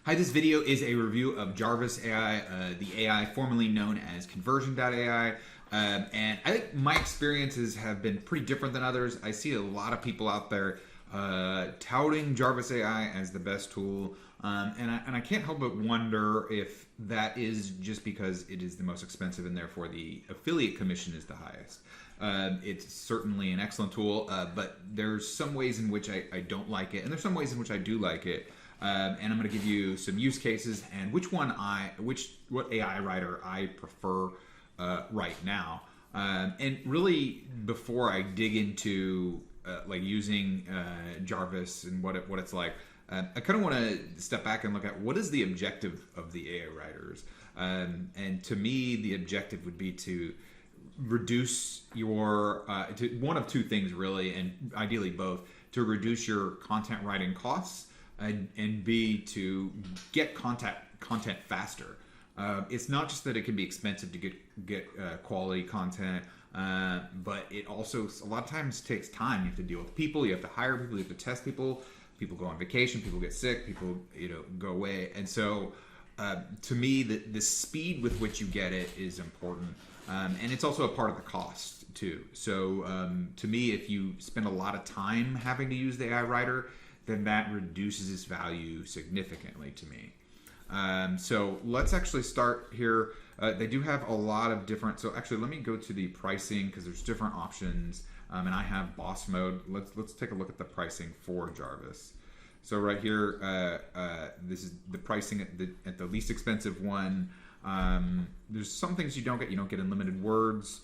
Hi, this video is a review of Jarvis AI, the AI formerly known as conversion.ai. And I think my experiences have been pretty different than others. I see a lot of people out there touting Jarvis AI as the best tool. And I can't help but wonder if that is just because it is the most expensive and therefore the affiliate commission is the highest. It's certainly an excellent tool, but there's some ways in which I don't like it, and there's some ways in which I do like it. And I'm going to give you some use cases and what AI writer I prefer right now. And really, before I dig into like using Jarvis and what it's like, I kind of want to step back and look at what is the objective of the AI writers. And to me, the objective would be to reduce your to one of two things really, and ideally both, to reduce your content writing costs. And B, to get content faster. It's not just that it can be expensive to get quality content, but it also a lot of times takes time. You have to deal with people, you have to hire people, you have to test people. People go on vacation, people get sick, people go away, and so to me, the speed with which you get it is important, and it's also a part of the cost too. So to me, if you spend a lot of time having to use the AI writer, then that reduces its value significantly to me. So let's actually start here. They do have a lot of different, so actually let me go to the pricing because there's different options, and I have boss mode. Let's take a look at the pricing for Jarvis. So right here, this is the pricing at the least expensive one. There's some things you don't get. You don't get unlimited words.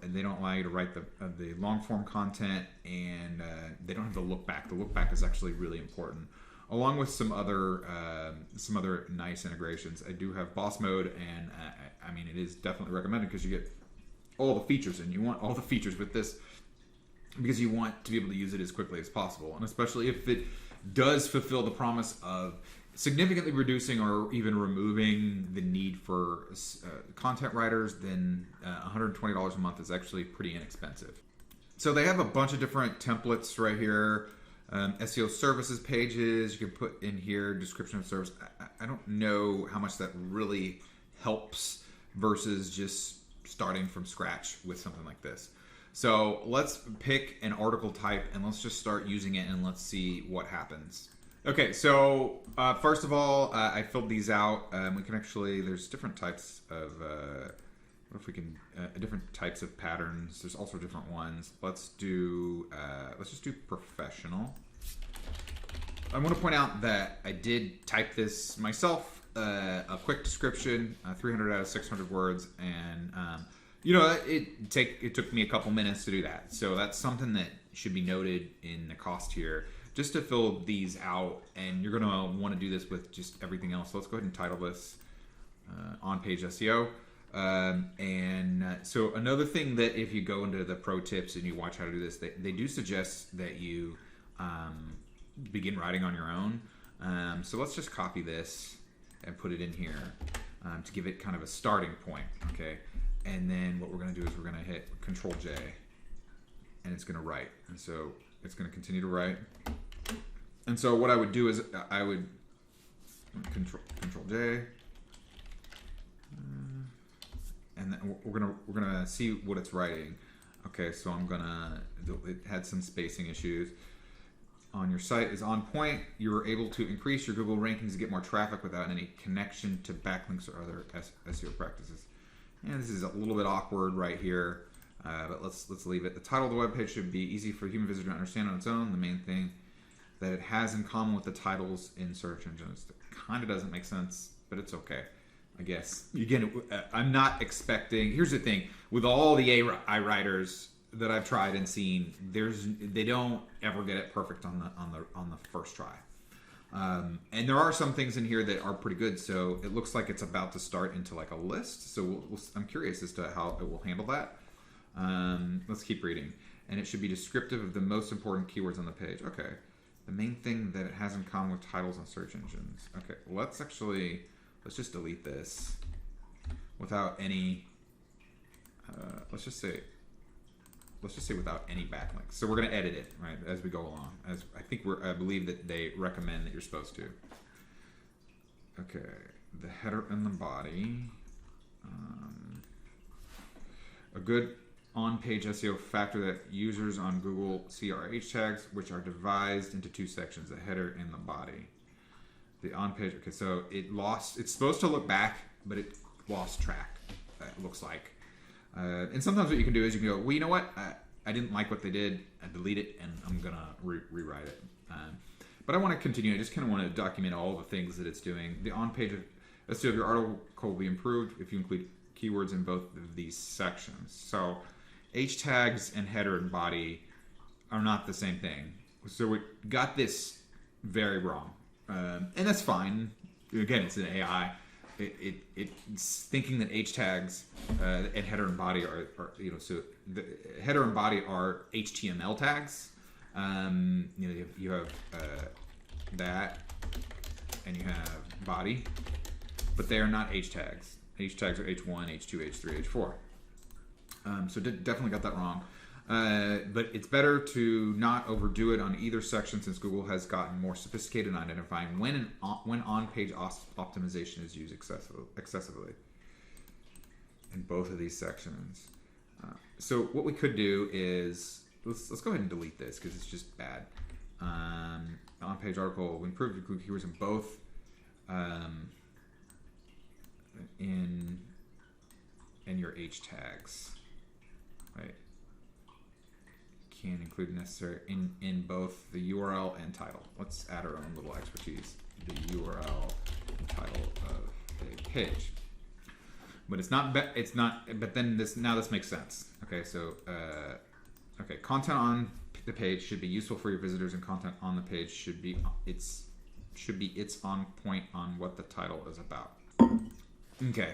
They don't allow you to write the long form content, and they don't have the look back. The look back is actually really important, along with some other nice integrations. I do have boss mode, and I mean it is definitely recommended because you get all the features, and you want all the features with this because you want to be able to use it as quickly as possible, and especially if it does fulfill the promise of significantly reducing or even removing the need for content writers, then $120 a month is actually pretty inexpensive. So they have a bunch of different templates right here. SEO services pages, you can put in here description of service. I don't know how much that really helps versus just starting from scratch with something like this. So let's pick an article type and let's just start using it and let's see what happens. Okay, so first of all, I filled these out. We can actually, there's different types of, what if we can, different types of patterns. There's also different ones. Let's just do professional. I want to point out that I did type this myself, a quick description, 300 out of 600 words, and it took me a couple minutes to do that. So that's something that should be noted in the cost here. Just to fill these out, and you're going to want to do this with just everything else. So let's go ahead and title this on-page SEO. So another thing that if you go into the pro tips and you watch how to do this, they do suggest that you begin writing on your own. So let's just copy this and put it in here to give it kind of a starting point. Okay, and then what we're going to do is we're going to hit Control J, and it's going to write. And so it's going to continue to write. And so what I would do is I would Control J, and then we're gonna see what it's writing. Okay, so it had some spacing issues. On your site is on point. You were able to increase your Google rankings to get more traffic without any connection to backlinks or other SEO practices. And this is a little bit awkward right here, but let's leave it. The title of the webpage should be easy for a human visitor to understand on its own. The main thing that it has in common with the titles in search engines. It kind of doesn't make sense, but it's okay, I guess. Again, I'm not expecting. Here's the thing: with all the AI writers that I've tried and seen, they don't ever get it perfect on the first try. And there are some things in here that are pretty good. So it looks like it's about to start into like a list. So I'm curious as to how it will handle that. Let's keep reading, and it should be descriptive of the most important keywords on the page. Okay. The main thing that it has in common with titles on search engines. Okay, let's just delete this without any, let's just say without any backlinks. So we're going to edit it, right, as we go along. I believe that they recommend that you're supposed to. Okay, the header and the body. A good on-page SEO factor that users on Google see are H tags, which are divided into two sections: the header and the body. The on-page. Okay, so it's supposed to look back, but it lost track. It looks like. And sometimes what you can do is you can go, well, you know what? I didn't like what they did. I delete it, and I'm gonna rewrite it. But I want to continue. I just kind of want to document all the things that it's doing. The on-page SEO of your article will be improved if you include keywords in both of these sections. So H tags and header and body are not the same thing. So we got this very wrong. And that's fine. Again, it's an AI. It's thinking that H tags and header and body are so the header and body are HTML tags. You have that, and you have body, but they are not H tags. H tags are H1, H2, H3, H4. So definitely got that wrong. But it's better to not overdo it on either section, since Google has gotten more sophisticated in identifying when on-page optimization is used excessively in both of these sections. So what we could do is let's go ahead and delete this because it's just bad. On-page article, we improved your keywords in both in your H tags, right? Can include necessary in both the URL and title. Let's add our own little expertise. The URL and title of a page. But it's not. But then this makes sense. Okay, so okay, content on the page should be useful for your visitors, and content on the page should be it's on point on what the title is about. Okay,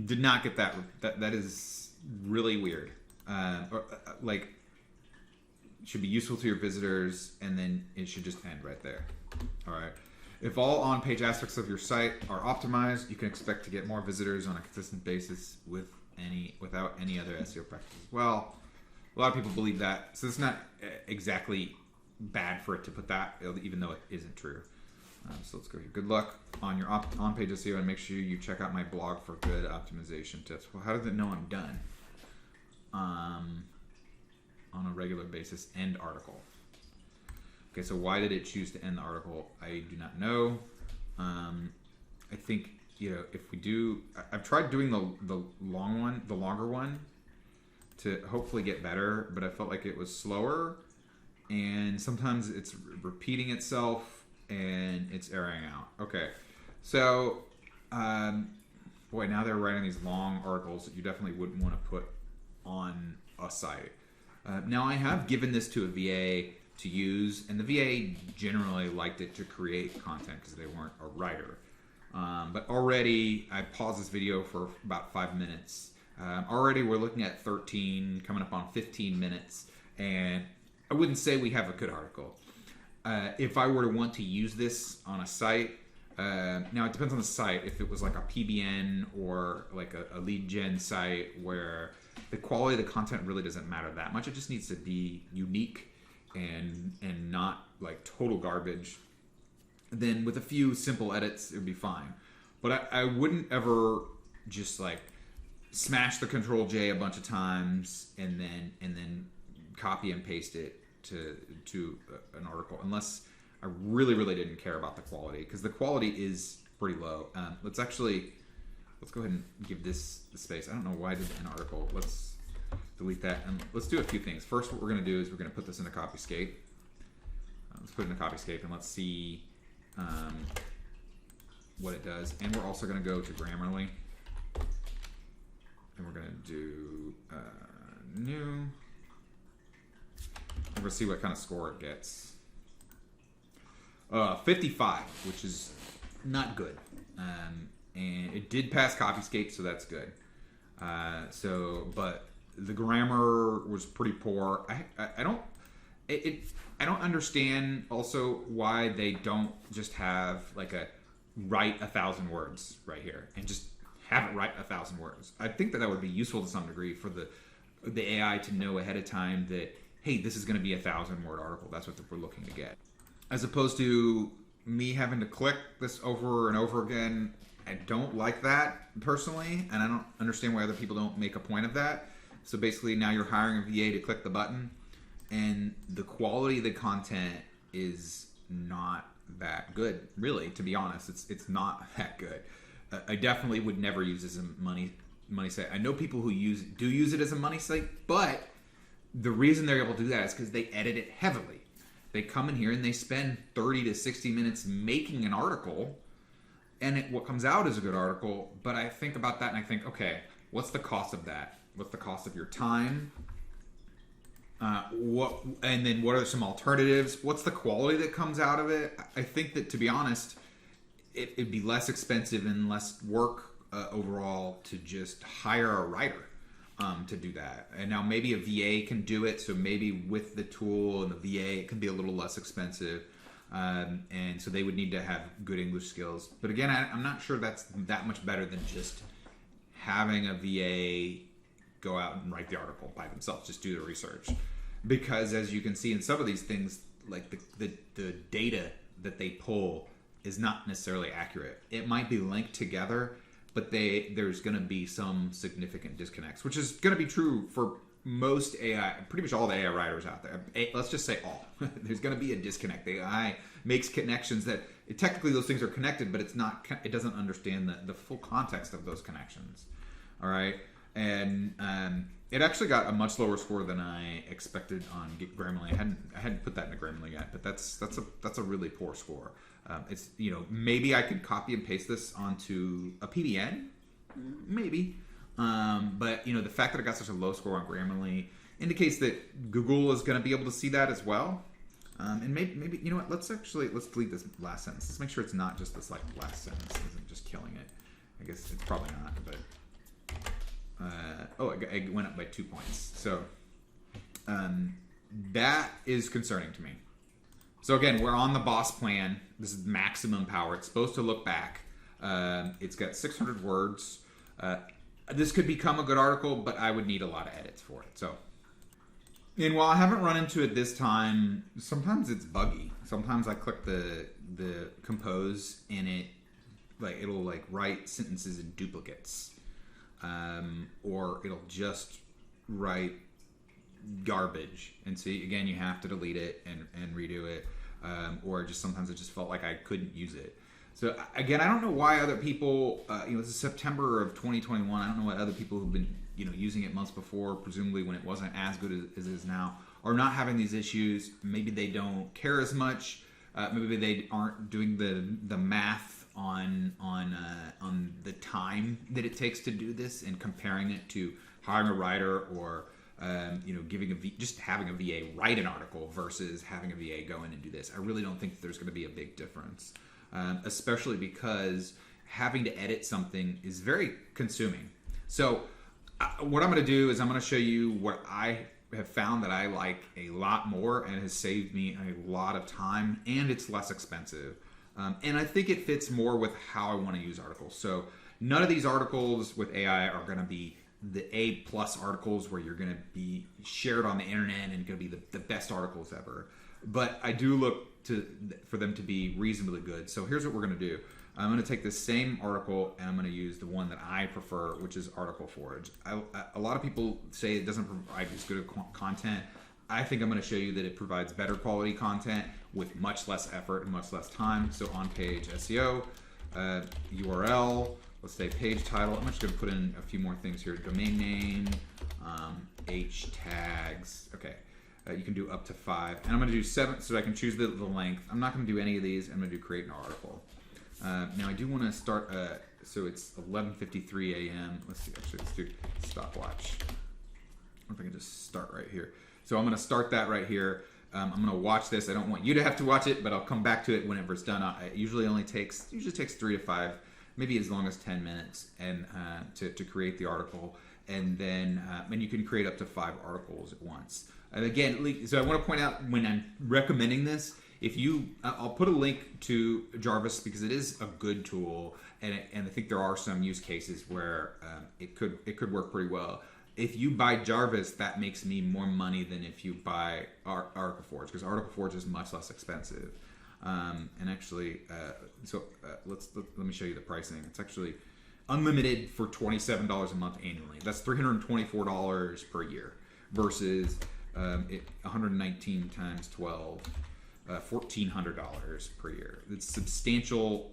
did not get that. That is really weird. Like, should be useful to your visitors, and then it should just end right there. All right. If all on-page aspects of your site are optimized, you can expect to get more visitors on a consistent basis without any other SEO practices. Well, a lot of people believe that, so it's not exactly bad for it to put that, even though it isn't true. So let's go here. Good luck on your on-page SEO, and make sure you check out my blog for good optimization tips. Well, how does it know I'm done? On a regular basis, end article. Okay, so why did it choose to end the article? I do not know. I think, if we do, I've tried doing the longer one to hopefully get better, but I felt like it was slower, and sometimes it's repeating itself and it's erroring out. Okay, so boy, now they're writing these long articles that you definitely wouldn't want to put on a site. Now I have given this to a VA to use, and the VA generally liked it to create content because they weren't a writer. But already, I paused this video for about 5 minutes. Already we're looking at 13, coming up on 15 minutes, and I wouldn't say we have a good article. If I were to want to use this on a site, now it depends on the site. If it was like a PBN or like a lead gen site where the quality of the content really doesn't matter that much, it just needs to be unique and not like total garbage, then with a few simple edits it would be fine. But I wouldn't ever just like smash the Control J a bunch of times and then copy and paste it to an article unless I really didn't care about the quality, because the quality is pretty low. Let's go ahead and give this the space. I don't know why I did an article. Let's delete that, and let's do a few things. First, what we're going to do is we're going to put this in a Copyscape. Let's put it in a Copyscape, and let's see what it does. And we're also going to go to Grammarly, and we're going to do new. And we're going to see what kind of score it gets. 55, which is not good. And it did pass Copyscape, so that's good. But the grammar was pretty poor. I don't understand also why they don't just have like a write 1,000 words right here and just have it write 1,000 words. I think that would be useful to some degree for the AI to know ahead of time that, hey, this is going to be a 1,000-word article. That's what we're looking to get, as opposed to me having to click this over and over again, I don't like that personally, and I don't understand why other people don't make a point of that. So basically now you're hiring a VA to click the button, and the quality of the content is not that good, really, to be honest. It's not that good. I definitely would never use this as a money site. I know people who do use it as a money site, but the reason they're able to do that is because they edit it heavily. They come in here and they spend 30 to 60 minutes making an article, and what comes out is a good article. But I think about that and I think, okay, what's the cost of that? What's the cost of your time? And then what are some alternatives? What's the quality that comes out of it? I think that, to be honest, it'd be less expensive and less work overall to just hire a writer to do that. And now maybe a VA can do it, so maybe with the tool and the VA it can be a little less expensive, and so they would need to have good English skills. But again, I'm not sure that's that much better than just having a VA go out and write the article by themselves, just do the research. Because as you can see in some of these things, like the data that they pull is not necessarily accurate. It might be linked together, but there's going to be some significant disconnects, which is going to be true for most AI, pretty much all the AI writers out there. Let's just say all. There's going to be a disconnect. The AI makes connections that technically those things are connected, but it doesn't understand the full context of those connections. All right, and it actually got a much lower score than I expected on Grammarly. I hadn't put that in a Grammarly yet, but that's a really poor score. It's, maybe I could copy and paste this onto a PBN, maybe. But the fact that it got such a low score on Grammarly indicates that Google is going to be able to see that as well. And maybe let's delete this last sentence. Let's make sure it's not just this last sentence isn't just killing it. I guess it's probably not, but it went up by 2 points. So that is concerning to me. So again, we're on the boss plan. This is maximum power. It's supposed to look back. It's got 600 words. This could become a good article, but I would need a lot of edits for it. So, and while I haven't run into it this time, sometimes it's buggy. Sometimes I click the compose and it'll write sentences in duplicates, or it'll just write garbage. And see, again, you have to delete it and redo it, or just sometimes it just felt like I couldn't use it. So again, I don't know why other people, this is September of 2021. I don't know what other people who've been, using it months before, presumably when it wasn't as good as it is now, are not having these issues. Maybe they don't care as much. Maybe they aren't doing the math on the time that it takes to do this and comparing it to hiring a writer or just having a VA write an article versus having a VA go in and do this. I really don't think there's going to be a big difference. Especially because having to edit something is very consuming. So what I'm going to do is I'm going to show you what I have found that I like a lot more and has saved me a lot of time, and it's less expensive. And I think it fits more with how I want to use articles. So none of these articles with AI are going to be the A+ articles where you're going to be shared on the internet and going to be the best articles ever. But I do look for them to be reasonably good. So here's what we're going to do. I'm going to take this same article and I'm going to use the one that I prefer, which is Article Forge. A lot of people say it doesn't provide as good of content. I think I'm going to show you that it provides better quality content with much less effort and much less time. So on-page SEO, URL, let's say page title. I'm just going to put in a few more things here. Domain name, H tags. Okay. You can do up to 5. And I'm going to do 7 so I can choose the length. I'm not going to do any of these. I'm going to do create an article. Now I do want to start, so it's 11:53 a.m. Let's do stopwatch. I can just start right here. So I'm going to start that right here. I'm going to watch this. I don't want you to have to watch it, but I'll come back to it whenever it's done. It usually takes 3 to 5, maybe as long as 10 minutes and to create the article. And then and you can create up to 5 articles at once. And again, so I want to point out when I'm recommending this, I'll put a link to Jarvis because it is a good tool, and I think there are some use cases where it could work pretty well. If you buy Jarvis, that makes me more money than if you buy Article Forge, because Article Forge is much less expensive. And actually, let me show you the pricing. It's actually unlimited for $27 a month annually. That's $324 per year versus 119 times 12, $1,400 per year. It's substantial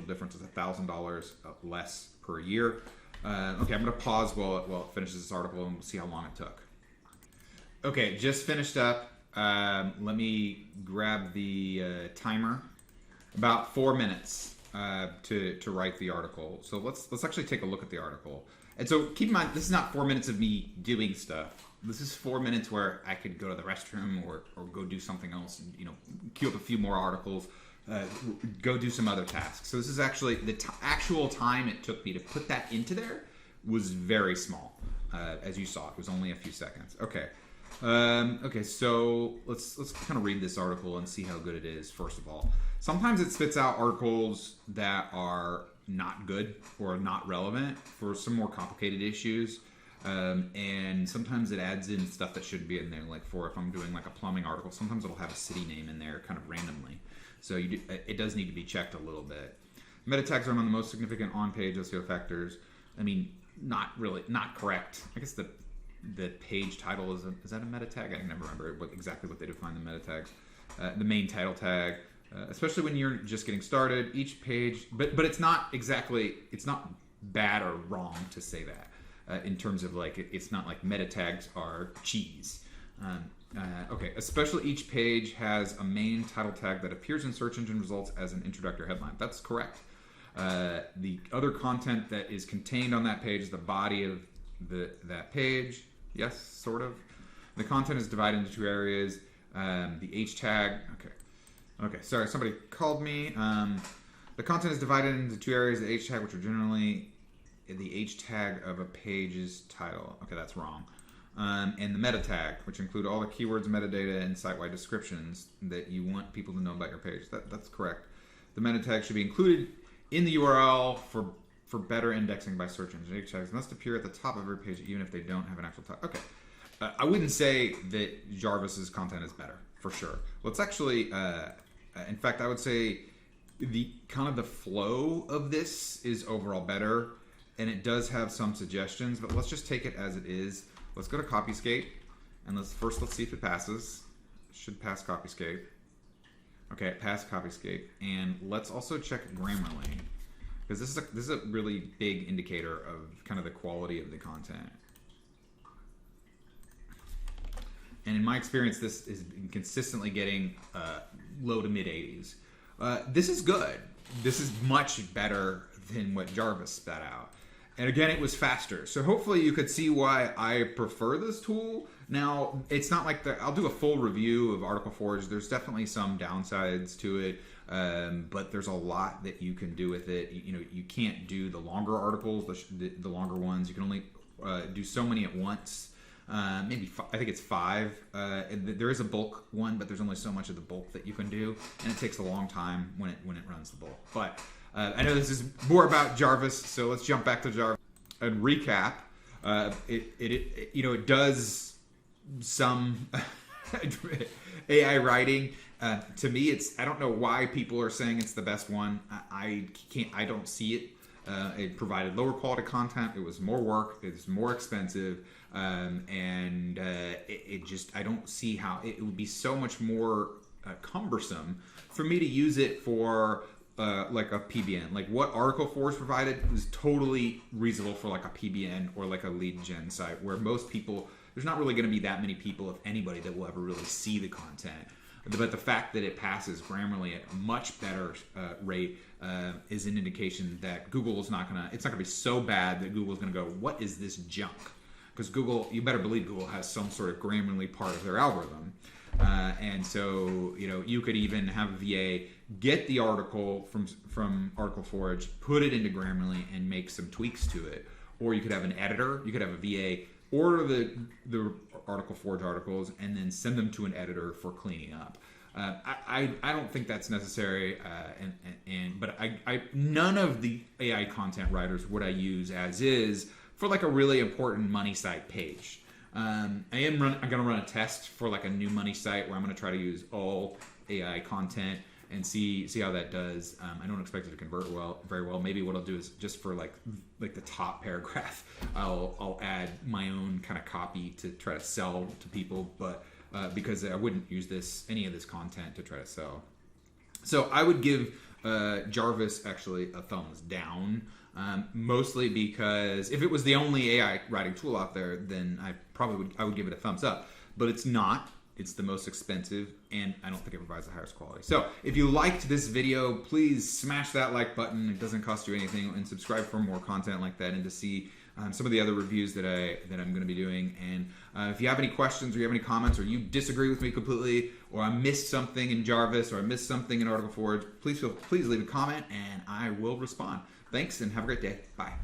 difference. It's $1,000 less per year. Okay, I'm going to pause while it finishes this article and see how long it took. Okay, just finished up. Let me grab the timer. About 4 minutes to write the article. So let's actually take a look at the article. And so keep in mind, this is not 4 minutes of me doing stuff. This is 4 minutes where I could go to the restroom or go do something else and, queue up a few more articles, go do some other tasks. So this is actually the actual time it took me to put that into there was very small. As you saw, it was only a few seconds. Okay. Okay, so let's kind of read this article and see how good it is, first of all. Sometimes it spits out articles that are not good or not relevant for some more complicated issues. And sometimes it adds in stuff that shouldn't be in there. Like if I'm doing like a plumbing article, sometimes it'll have a city name in there kind of randomly. So it does need to be checked a little bit. Meta tags are among the most significant on-page SEO factors. I mean, not correct. I guess the page title is that a meta tag? I can never remember exactly what they define the meta tags. The main title tag, especially when you're just getting started, each page, but it's not bad or wrong to say that in terms of it's not like meta tags are cheese. Okay, especially each page has a main title tag that appears in search engine results as an introductory headline. That's correct. The other content that is contained on that page is the body of that page. Yes, sort of. The content is divided into two areas. The H tag. Okay. Sorry, somebody called me. The content is divided into two areas. The H tag, which are generally the H tag of a page's title. Okay, that's wrong. And the meta tag, which include all the keywords, metadata, and site-wide descriptions that you want people to know about your page. That's correct. The meta tag should be included in the URL for better indexing by search engine. H tags must appear at the top of every page, even if they don't have an actual tag. Okay. I wouldn't say that Jarvis's content is better, for sure. Let's actually, in fact, I would say the flow of this is overall better, and it does have some suggestions, but let's just take it as it is. Let's go to Copyscape, and let's see if it passes. It should pass Copyscape. Okay, it passed Copyscape, and let's also check Grammarly, because this is a really big indicator of kind of the quality of the content. And in my experience, this is consistently getting low to mid 80s. This is good. This is much better than what Jarvis spat out. And again, it was faster. So hopefully you could see why I prefer this tool. Now, it's not like I'll do a full review of Article Forge. There's definitely some downsides to it, but there's a lot that you can do with it. You can't do the longer articles, the longer ones. You can only do so many at once. Maybe I think it's 5. There is a bulk one, but there's only so much of the bulk that you can do, and it takes a long time when it runs the bulk. But I know this is more about Jarvis, so let's jump back to Jarvis and recap. It does some AI writing. To me, I don't know why people are saying it's the best one. I don't see it. It provided lower quality content. It was more work. It was more expensive. And I don't see how it would be so much more cumbersome for me to use it for like a PBN. Like what Article Forge provided was totally reasonable for like a PBN or like a lead gen site, where most people, there's not really going to be that many people, if anybody, that will ever really see the content. But the fact that it passes Grammarly at a much better rate is an indication that Google is not going to, it's not going to be so bad that Google's going to go, what is this junk? Because Google, you better believe Google has some sort of Grammarly part of their algorithm. And so, you could even have a VA get the article from Article Forge, put it into Grammarly, and make some tweaks to it. Or you could have an editor. You could have a VA order the Article Forge articles and then send them to an editor for cleaning up. I don't think that's necessary, but none of the AI content writers would I use as is for like a really important money site page. I'm going to run a test for like a new money site where I'm going to try to use all AI content and see how that does. I don't expect it to convert very well. Maybe what I'll do is just for like the top paragraph, I'll add my own kind of copy to try to sell to people, but because I wouldn't use any of this content to try to sell. So I would give Jarvis actually a thumbs down, mostly because if it was the only AI writing tool out there, then I would give it a thumbs up. But it's not. It's the most expensive, and I don't think it provides the highest quality. So if you liked this video, please smash that like button. It doesn't cost you anything, and subscribe for more content like that, and to see some of the other reviews that I'm going to be doing. And if you have any questions, or you have any comments, or you disagree with me completely, or I missed something in Jarvis, or I missed something in Article Forge, please leave a comment, and I will respond. Thanks, and have a great day. Bye.